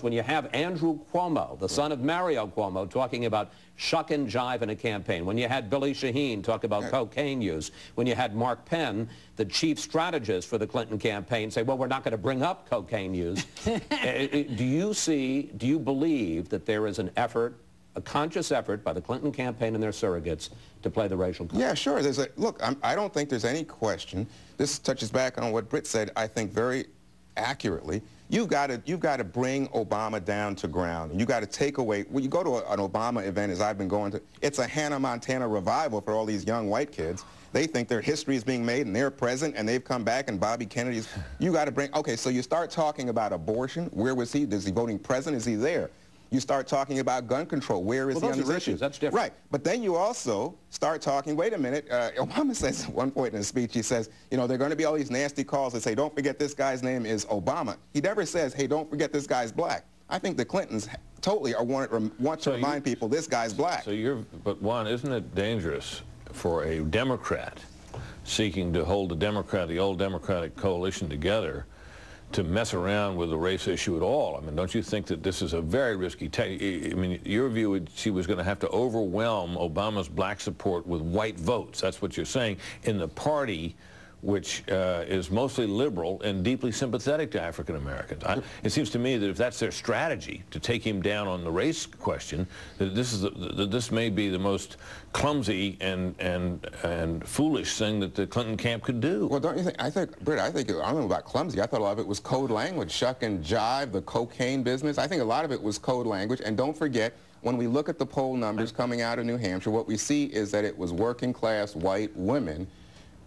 When you have Andrew Cuomo, the son of Mario Cuomo, talking about shuck and jive in a campaign, when you had Billy Shaheen talk about cocaine use, when you had Mark Penn, the chief strategist for the Clinton campaign, say, well, we're not going to bring up cocaine use. Do you believe that there is an effort, a conscious effort by the Clinton campaign and their surrogates to play the racial card? Yeah, sure. Look, I don't think there's any question. This touches back on what Britt said, I think, very accurately. You've got to bring Obama down to ground. And you've got to take away, when you go to an Obama event, as I've been going to, it's a Hannah Montana revival for all these young white kids. They think their history is being made and they're present and they've come back and Bobby Kennedy's, you got to bring, okay, so you start talking about abortion. Where was he? Is he voting president? Is he there? You start talking about gun control. Where is he on this issue? That's different. Right. But then you also start talking, wait a minute, Obama says at one point in his speech, he says, you know, there are going to be all these nasty calls that say, don't forget this guy's name is Obama. He never says, hey, don't forget this guy's black. I think the Clintons totally want to remind people this guy's black. But Juan, isn't it dangerous for a Democrat seeking to hold the old Democratic coalition together to mess around with the race issue at all? I mean, don't you think that this is a very risky I mean, your view would, she was going to have to overwhelm Obama's black support with white votes. That's what you're saying in the party, which is mostly liberal and deeply sympathetic to African Americans. It seems to me that if that's their strategy to take him down on the race question, that this may be the most clumsy and foolish thing that the Clinton camp could do. Well, don't you think? Britt, I don't know about clumsy. I thought a lot of it was code language, shuck and jive, the cocaine business. I think a lot of it was code language. And don't forget, when we look at the poll numbers coming out of New Hampshire, what we see is that it was working class white women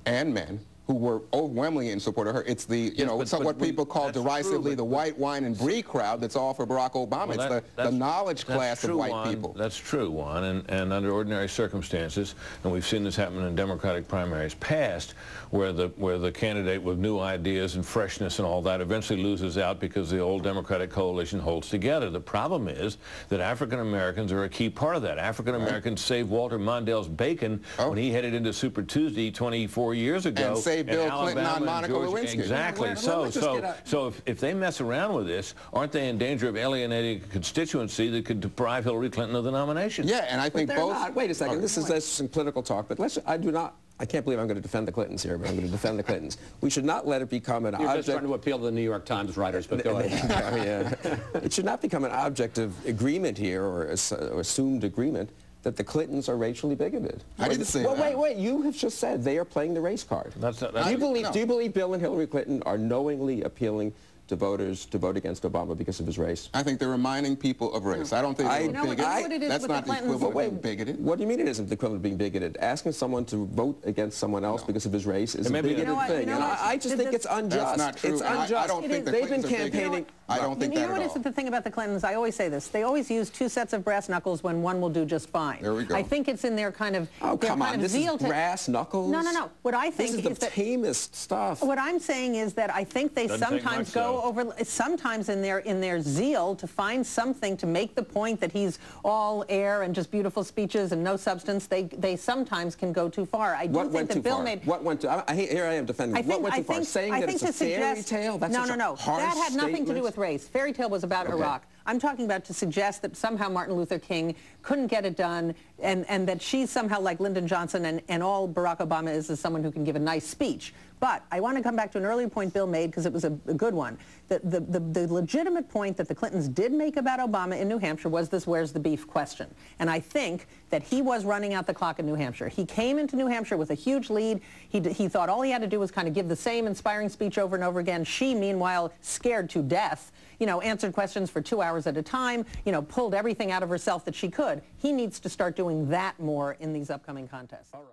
and men who were overwhelmingly in support of her. It's the, you know, it's what people call derisively the white wine and brie crowd that's all for Barack Obama. Well, it's the knowledge class of white people. That's true, Juan, and under ordinary circumstances, and we've seen this happen in Democratic primaries past, where the candidate with new ideas and freshness and all that eventually loses out because the old Democratic coalition holds together. The problem is that African Americans are a key part of that. African Americans saved Walter Mondale's bacon when he headed into Super Tuesday 24 years ago. And saved Bill Clinton on Monica Lewinsky. Exactly. So if they mess around with this, aren't they in danger of alienating a constituency that could deprive Hillary Clinton of the nomination? Yeah, and I think both. Not. Wait a second. Okay. This is some political talk, but I can't believe I'm going to defend the Clintons here, but I'm going to defend the Clintons. We should not let it become an object. You're just trying to appeal to the New York Times writers, but go ahead. It should not become an object of agreement here, or assumed agreement, that the Clintons are racially bigoted. I didn't say that. Wait. You have just said they are playing the race card. Do you believe Bill and Hillary Clinton are knowingly appealing to voters to vote against Obama because of his race? I think they're reminding people of race. I don't think they're bigoted. That's not the equivalent of being bigoted. What do you mean it isn't the equivalent of being bigoted? Asking someone to vote against someone else because of his race is a bigoted thing. And I just think it's unjust. That's not true. It's unjust. I don't think they've been campaigning. I don't think that at all. You know what is the thing about the Clintons? I always say this. They always use two sets of brass knuckles when one will do just fine. There we go. I think it's in their kind of this is brass knuckles? No. What I think is the tamest stuff. What I'm saying is that I think they sometimes go over, sometimes in their zeal to find something to make the point that he's all air and just beautiful speeches and no substance, they sometimes can go too far. I do think that Bill made... What went too far? Here I am defending. What went too far? Saying that it's a fairy tale? That's no. That had nothing to do with race. Fairy tale was about Iraq. I'm talking about to suggest that somehow Martin Luther King couldn't get it done and that she's somehow like Lyndon Johnson and all Barack Obama is someone who can give a nice speech. But I want to come back to an earlier point Bill made because it was a good one. The legitimate point that the Clintons did make about Obama in New Hampshire was this where's the beef question. And I think that he was running out the clock in New Hampshire. He came into New Hampshire with a huge lead. He thought all he had to do was kind of give the same inspiring speech over and over again. She, meanwhile, scared to death, you know, answered questions for 2 hours at a time, you know, pulled everything out of herself that she could. He needs to start doing that more in these upcoming contests. All right.